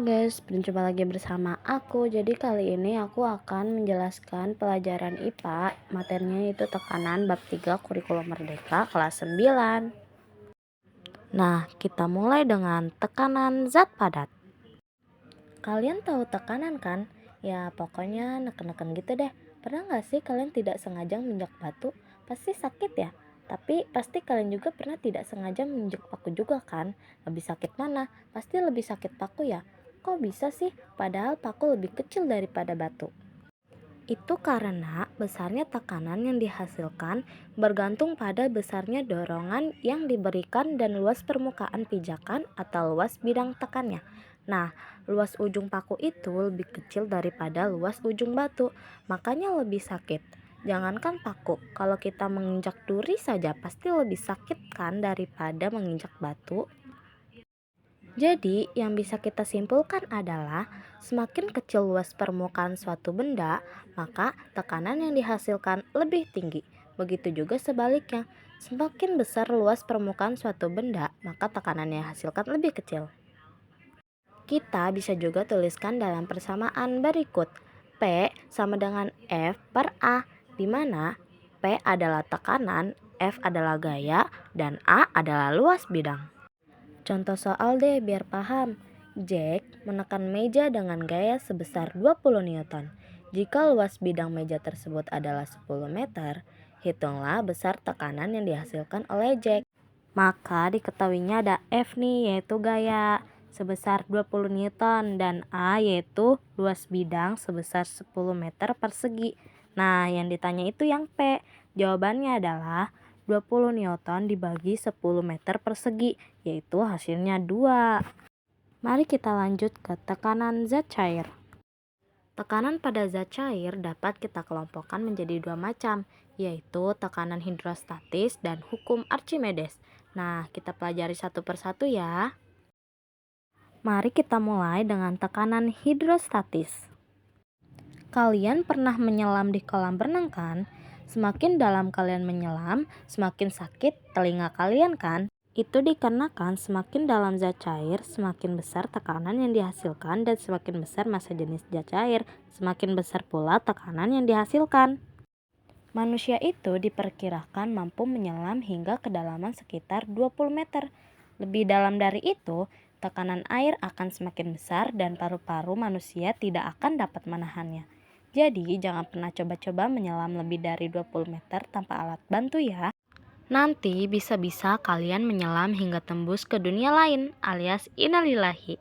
Halo guys, berjumpa lagi bersama aku. Jadi kali ini aku akan menjelaskan pelajaran IPA. Materinya itu tekanan bab 3 kurikulum merdeka kelas 9. Nah, kita mulai dengan tekanan zat padat. Kalian tahu tekanan kan? Ya pokoknya neken-neken gitu deh. Pernah gak sih kalian tidak sengaja menginjak batu? Pasti sakit ya? Tapi pasti kalian juga pernah tidak sengaja menginjak paku juga kan? Lebih sakit mana? Pasti lebih sakit paku ya? Kok bisa sih? Padahal paku lebih kecil daripada batu. Itu karena besarnya tekanan yang dihasilkan bergantung pada besarnya dorongan yang diberikan dan luas permukaan pijakan atau luas bidang tekannya. Nah, luas ujung paku itu lebih kecil daripada luas ujung batu, makanya lebih sakit. Jangankan paku, kalau kita menginjak duri saja pasti lebih sakit kan daripada menginjak batu. Jadi, yang bisa kita simpulkan adalah semakin kecil luas permukaan suatu benda, maka tekanan yang dihasilkan lebih tinggi. Begitu juga sebaliknya, semakin besar luas permukaan suatu benda, maka tekanan yang dihasilkan lebih kecil. Kita bisa juga tuliskan dalam persamaan berikut. P sama dengan F per A, di mana P adalah tekanan, F adalah gaya, dan A adalah luas bidang. Contoh soal deh biar paham. Jack menekan meja dengan gaya sebesar 20 Newton. Jika luas bidang meja tersebut adalah 10 meter, hitunglah besar tekanan yang dihasilkan oleh Jack. Maka diketahuinya ada F nih, yaitu gaya sebesar 20 Newton, dan A yaitu luas bidang sebesar 10 meter persegi. Nah, yang ditanya itu yang P. Jawabannya adalah 20 Newton dibagi 10 meter persegi, yaitu hasilnya 2. Mari kita lanjut ke tekanan zat cair. Tekanan pada zat cair dapat kita kelompokkan menjadi dua macam, yaitu tekanan hidrostatis dan hukum Archimedes. Nah, kita pelajari satu persatu ya. Mari kita mulai dengan tekanan hidrostatis. Kalian pernah menyelam di kolam renang kan? Semakin dalam kalian menyelam, semakin sakit telinga kalian kan? Itu dikarenakan semakin dalam zat cair, semakin besar tekanan yang dihasilkan, dan semakin besar massa jenis zat cair, semakin besar pula tekanan yang dihasilkan. Manusia itu diperkirakan mampu menyelam hingga kedalaman sekitar 20 meter. Lebih dalam dari itu, tekanan air akan semakin besar dan paru-paru manusia tidak akan dapat menahannya. Jadi, jangan pernah coba-coba menyelam lebih dari 20 meter tanpa alat bantu ya. Nanti bisa-bisa kalian menyelam hingga tembus ke dunia lain alias innalillahi.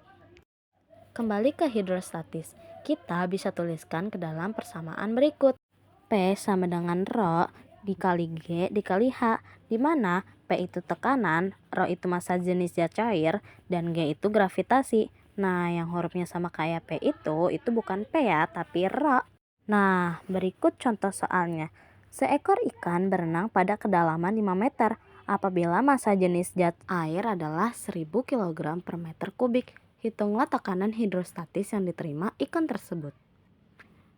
Kembali ke hidrostatis, kita bisa tuliskan ke dalam persamaan berikut. P sama dengan Rho dikali G dikali H, di mana P itu tekanan, Rho itu massa jenis zat cair, dan G itu gravitasi. Nah, yang hurufnya sama kayak P itu bukan P ya, tapi Rho. Nah, berikut contoh soalnya. Seekor ikan berenang pada kedalaman 5 meter apabila massa jenis zat air adalah 1000 kg per meter kubik. Hitunglah tekanan hidrostatis yang diterima ikan tersebut.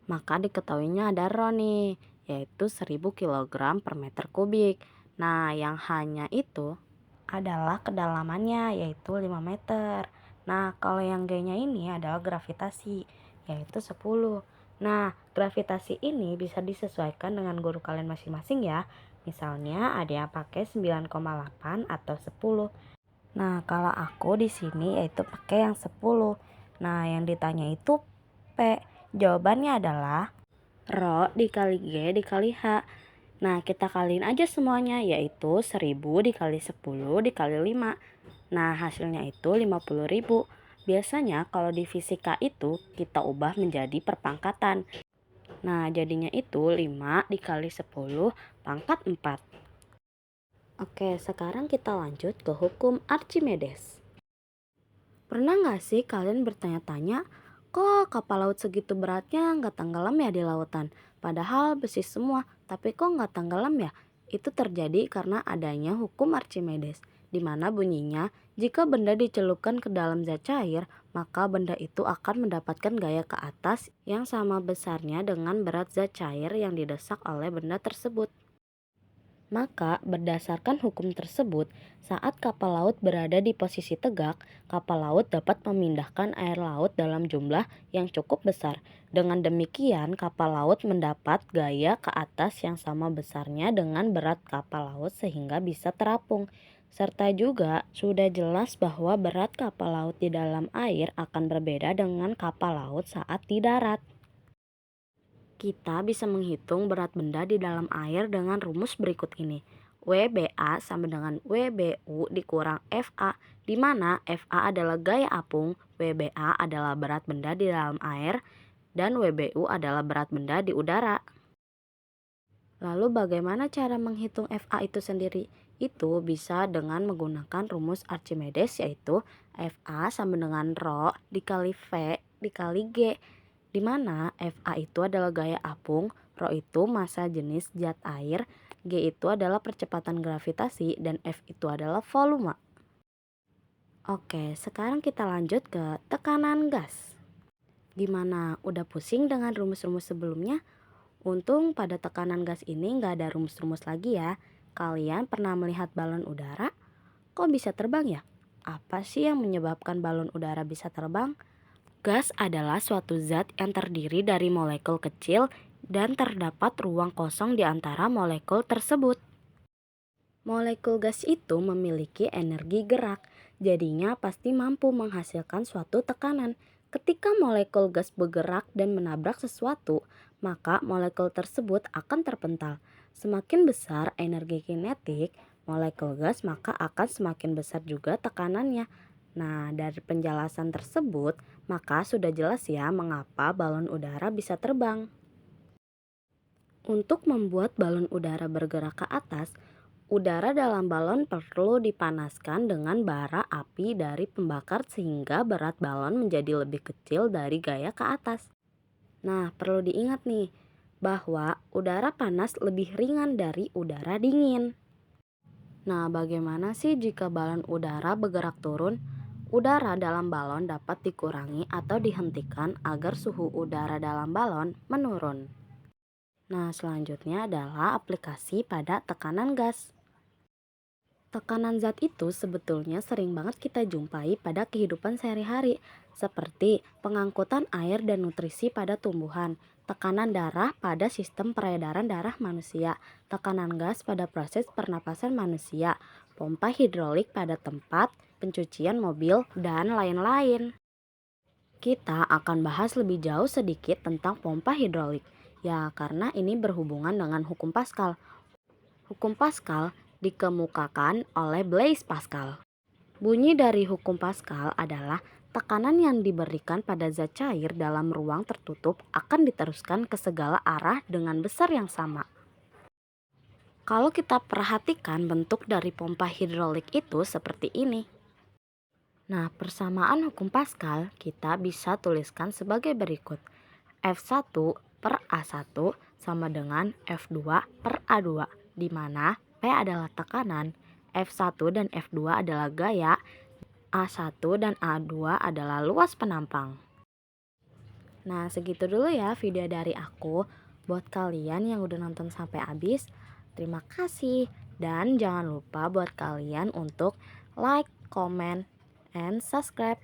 Maka diketahuinya ada Rho nih, yaitu 1000 kg per meter kubik. Nah, yang hanya itu adalah kedalamannya, yaitu 5 meter. Nah, kalau yang G-nya ini adalah gravitasi, yaitu 10. Nah, gravitasi ini bisa disesuaikan dengan guru kalian masing-masing ya. Misalnya ada yang pakai 9,8 atau 10. Nah, kalau aku di sini yaitu pakai yang 10. Nah, yang ditanya itu P. Jawabannya adalah Rho dikali G dikali H. Nah, kita kaliin aja semuanya, yaitu 1000 dikali 10 dikali 5. Nah, hasilnya itu 50.000. Biasanya kalau di fisika itu kita ubah menjadi perpangkatan. Nah, jadinya itu 5 dikali 10 pangkat 4. Oke, sekarang kita lanjut ke hukum Archimedes. Pernah gak sih kalian bertanya-tanya, kok kapal laut segitu beratnya nggak tenggelam ya di lautan? Padahal besi semua, tapi kok nggak tenggelam ya? Itu terjadi karena adanya hukum Archimedes, di mana bunyinya jika benda dicelupkan ke dalam zat cair, maka benda itu akan mendapatkan gaya ke atas yang sama besarnya dengan berat zat cair yang didesak oleh benda tersebut. Maka, berdasarkan hukum tersebut, saat kapal laut berada di posisi tegak, kapal laut dapat memindahkan air laut dalam jumlah yang cukup besar. Dengan demikian, kapal laut mendapat gaya ke atas yang sama besarnya dengan berat kapal laut sehingga bisa terapung. Serta juga sudah jelas bahwa berat kapal laut di dalam air akan berbeda dengan kapal laut saat di darat. Kita bisa menghitung berat benda di dalam air dengan rumus berikut ini. WBA sama dengan WBU dikurang FA, di mana FA adalah gaya apung, WBA adalah berat benda di dalam air, dan WBU adalah berat benda di udara. Lalu bagaimana cara menghitung FA itu sendiri? Itu bisa dengan menggunakan rumus Archimedes, yaitu FA sama dengan Rho dikali V dikali G, di mana FA itu adalah gaya apung, Rho itu massa jenis zat air, G itu adalah percepatan gravitasi, dan F itu adalah volume. Oke, sekarang kita lanjut ke tekanan gas. Gimana? Udah pusing dengan rumus-rumus sebelumnya? Untung pada tekanan gas ini nggak ada rumus-rumus lagi ya. Kalian pernah melihat balon udara? Kok bisa terbang ya? Apa sih yang menyebabkan balon udara bisa terbang? Gas adalah suatu zat yang terdiri dari molekul kecil dan terdapat ruang kosong di antara molekul tersebut. Molekul gas itu memiliki energi gerak, jadinya pasti mampu menghasilkan suatu tekanan. Ketika molekul gas bergerak dan menabrak sesuatu, maka molekul tersebut akan terpental. Semakin besar energi kinetik molekul gas, maka akan semakin besar juga tekanannya. Nah, dari penjelasan tersebut, maka sudah jelas ya mengapa balon udara bisa terbang. Untuk membuat balon udara bergerak ke atas, udara dalam balon perlu dipanaskan dengan bara api dari pembakar sehingga berat balon menjadi lebih kecil dari gaya ke atas. Nah, perlu diingat nih bahwa udara panas lebih ringan dari udara dingin. Nah, bagaimana sih jika balon udara bergerak turun? Udara dalam balon dapat dikurangi atau dihentikan agar suhu udara dalam balon menurun. Nah, selanjutnya adalah aplikasi pada tekanan gas. Tekanan zat itu sebetulnya sering banget kita jumpai pada kehidupan sehari-hari, seperti pengangkutan air dan nutrisi pada tumbuhan, tekanan darah pada sistem peredaran darah manusia, tekanan gas pada proses pernapasan manusia, pompa hidrolik pada tempat pencucian mobil, dan lain-lain. Kita akan bahas lebih jauh sedikit tentang pompa hidrolik, ya karena ini berhubungan dengan hukum Pascal. Hukum Pascal dikemukakan oleh Blaise Pascal. Bunyi dari hukum Pascal adalah tekanan yang diberikan pada zat cair dalam ruang tertutup akan diteruskan ke segala arah dengan besar yang sama. Kalau kita perhatikan bentuk dari pompa hidrolik itu seperti ini. Nah, persamaan hukum Pascal kita bisa tuliskan sebagai berikut. F1 per A1 sama dengan F2 per A2, di mana P adalah tekanan, F1 dan F2 adalah gaya, A1 dan A2 adalah luas penampang. Nah, segitu dulu ya video dari aku. Buat kalian yang udah nonton sampai habis, terima kasih. Dan jangan lupa buat kalian untuk like, comment, and subscribe.